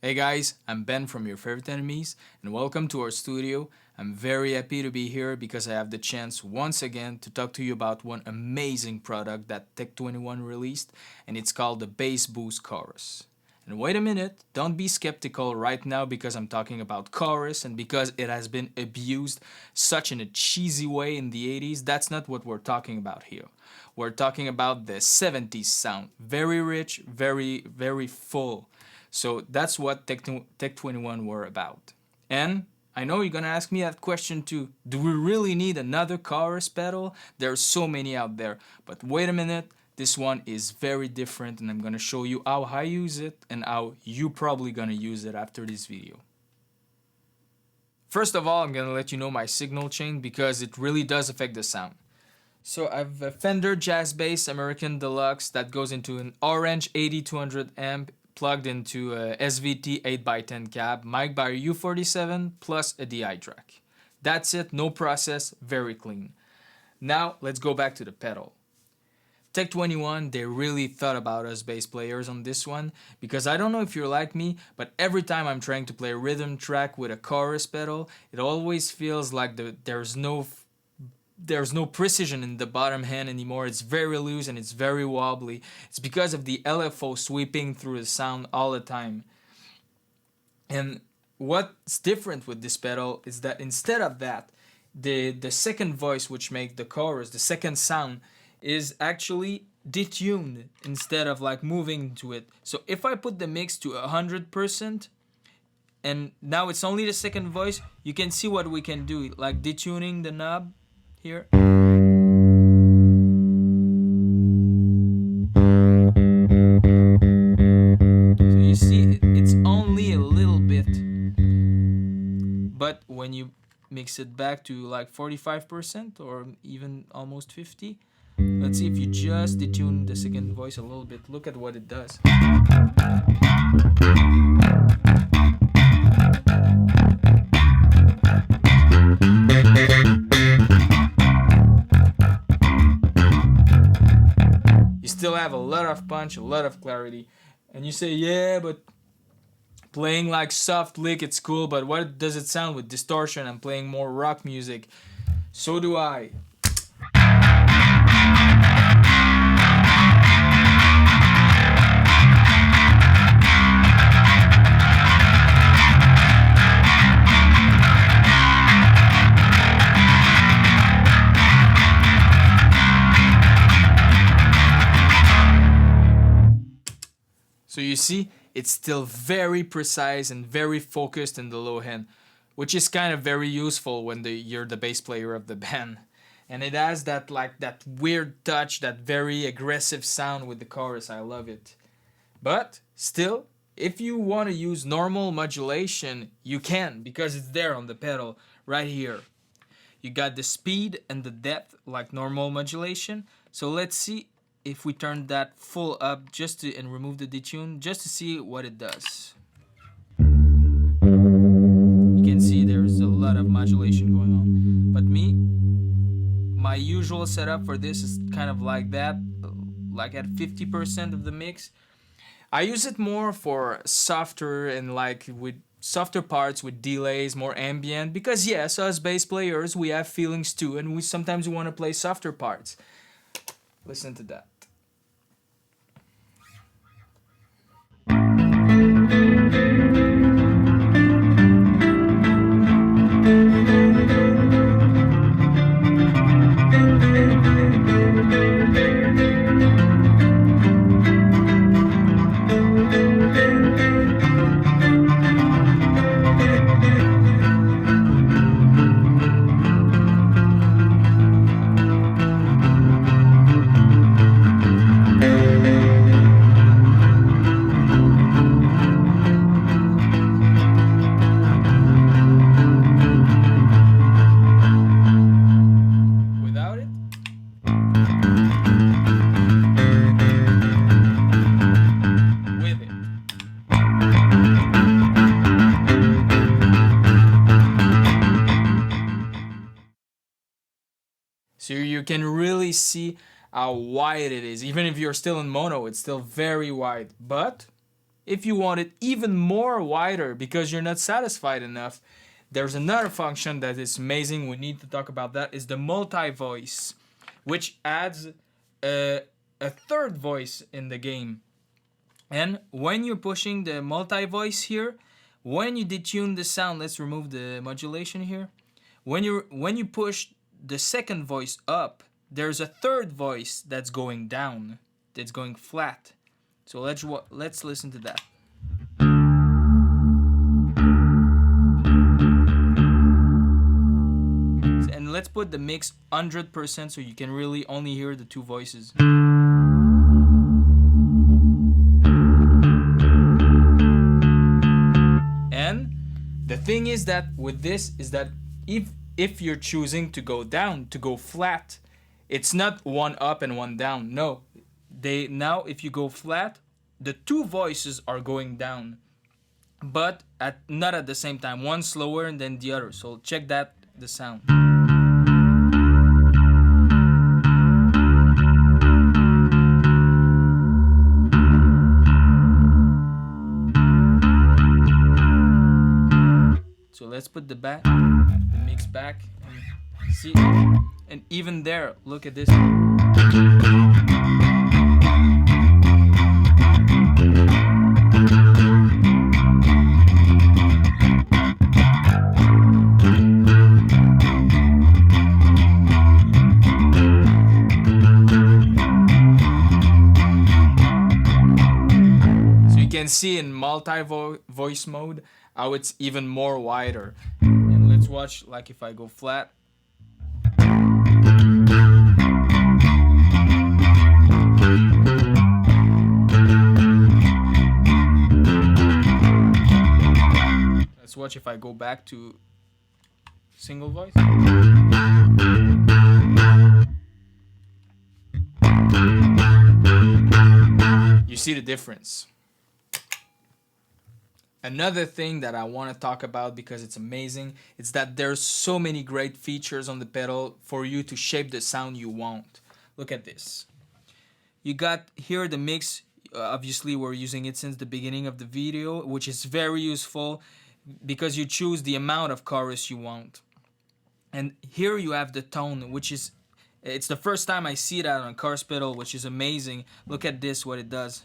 Hey guys, I'm Ben from Your Favorite Enemies, and welcome to our studio. I'm very happy to be here because I have the chance once again to talk to you about one amazing product that Tech21 released, and it's called the Bass Boost Chorus. And wait a minute, don't be skeptical right now because I'm talking about chorus and because it has been abused such in a cheesy way in the 80s. That's not what we're talking about here. We're talking about the 70s sound. Very rich, very full. So that's what Tech21 were about. And I know you're gonna ask me that question too. Do we really need another chorus pedal? There's so many out there. But wait a minute, this one is very different and I'm gonna show you how I use it and how you probably gonna use it after this video. First of all, I'm gonna let you know my signal chain because it really does affect the sound. So I have a Fender Jazz Bass American Deluxe that goes into an orange 8200 amp plugged into a SVT 8x10 cab, mic by a U47 plus a DI track. That's it, no process, very clean. Now let's go back to the pedal. Tech21, they really thought about us bass players on this one because I don't know if you're like me, but every time I'm trying to play a rhythm track with a chorus pedal, it always feels like there's no precision in the bottom hand anymore. It's very loose and it's very wobbly. It's because of the LFO sweeping through the sound all the time. And what's different with this pedal is that instead of that, the second voice, which makes the chorus, the second sound, is actually detuned instead of like moving to it. So if I put the mix to 100%, and now it's only the second voice, you can see what we can do, like detuning the knob here. So you see, it's only a little bit. But when you mix it back to like 45% or even almost 50, let's see if you just detune the second voice a little bit. Look at what it does. You still have a lot of punch, a lot of clarity. And you say, yeah, but playing like soft lick, it's cool, but what does it sound with distortion? I'm playing more rock music. So do I. So you see, it's still very precise and very focused in the low end, which is kind of very useful when you're the bass player of the band. And it has that weird touch, that very aggressive sound with the chorus. I love it. But still, if you want to use normal modulation, you can because it's there on the pedal right here. You got the speed and the depth like normal modulation. So let's see if we turn that full up and remove the detune just to see what it does. You can see there's a lot of modulation going on. But my usual setup for this is kind of like that, like at 50% of the mix. I use it more for softer and like with softer parts with delays, more ambient, because yes, us bass players, we have feelings too, and we sometimes want to play softer parts. Listen to that. So you can really see how wide it is. Even if you're still in mono, it's still very wide. But If you want it even more wider because you're not satisfied enough, there's another function that is amazing. We need to talk about that. Is the multi-voice, which adds a third voice in the game. And when you're pushing the multi-voice here, when you detune the sound, let's remove the modulation here. When you push the second voice up, there's a third voice that's going down, that's going flat. So let's listen to that. And let's put the mix 100% so you can really only hear the two voices. And the thing is that with this is that if you're choosing to go down, to go flat, it's not one up and one down. No, now if you go flat, the two voices are going down, but not at the same time. One slower than the other. So check that, the sound. So let's put the mix back and see. And even there, look at this. So you can see in multi-voice mode how it's even more wider. And let's watch, like if I go flat. Let's watch if I go back to single voice. You see the difference. Another thing that I want to talk about because it's amazing, is that there's so many great features on the pedal for you to shape the sound you want. Look at this. You got here the mix. Obviously, we're using it since the beginning of the video, which is very useful because you choose the amount of chorus you want. And here you have the tone, which is, it's the first time I see that on a chorus pedal, which is amazing. Look at this, what it does.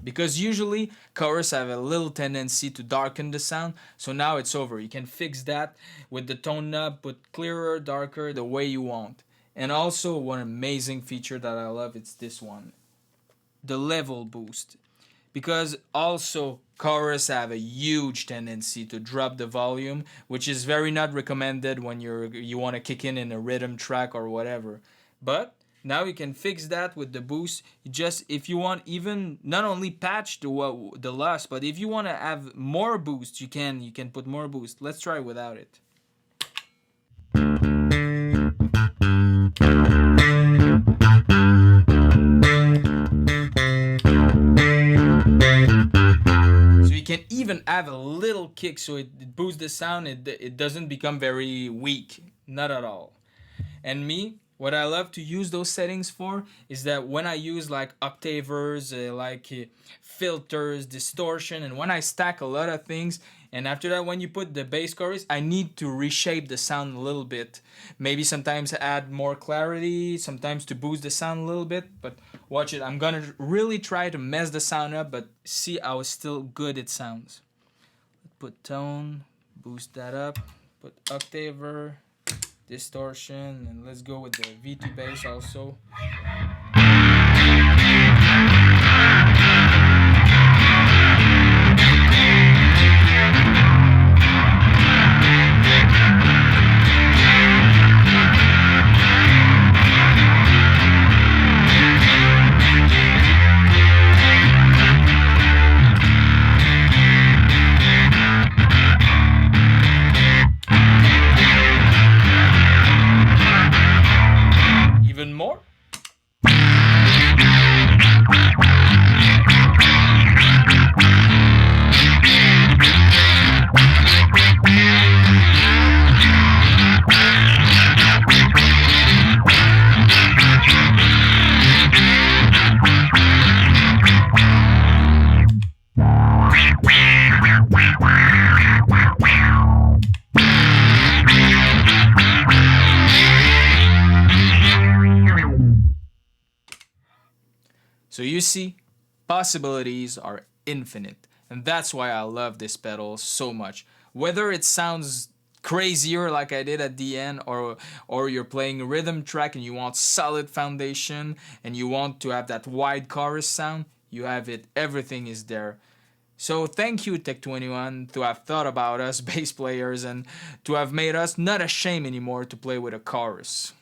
Because usually chorus have a little tendency to darken the sound, so now it's over. You can fix that with the tone knob, put clearer, darker, the way you want. And also one amazing feature that I love, it's this one, the level boost. Because also chorus have a huge tendency to drop the volume, which is very not recommended when you want to kick in a rhythm track or whatever. But now you can fix that with the boost. Just if you want, even not only patch the loss, but if you want to have more boost, you can put more boost. Let's try without it. So you can even have a little kick, so it boosts the sound. It doesn't become very weak, not at all. And me, what I love to use those settings for is that when I use like octavers, filters, distortion, and when I stack a lot of things, and after that when you put the bass chorus, I need to reshape the sound a little bit. Maybe sometimes add more clarity, sometimes to boost the sound a little bit, but watch it. I'm gonna really try to mess the sound up, but see how still good it sounds. Put tone, boost that up, put octaver, distortion, and let's go with the V2 bass also. Even more. So you see, possibilities are infinite. And that's why I love this pedal so much. Whether it sounds crazier like I did at the end, or you're playing a rhythm track and you want solid foundation and you want to have that wide chorus sound, you have it. Everything is there. So thank you, Tech21, to have thought about us bass players and to have made us not ashamed anymore to play with a chorus.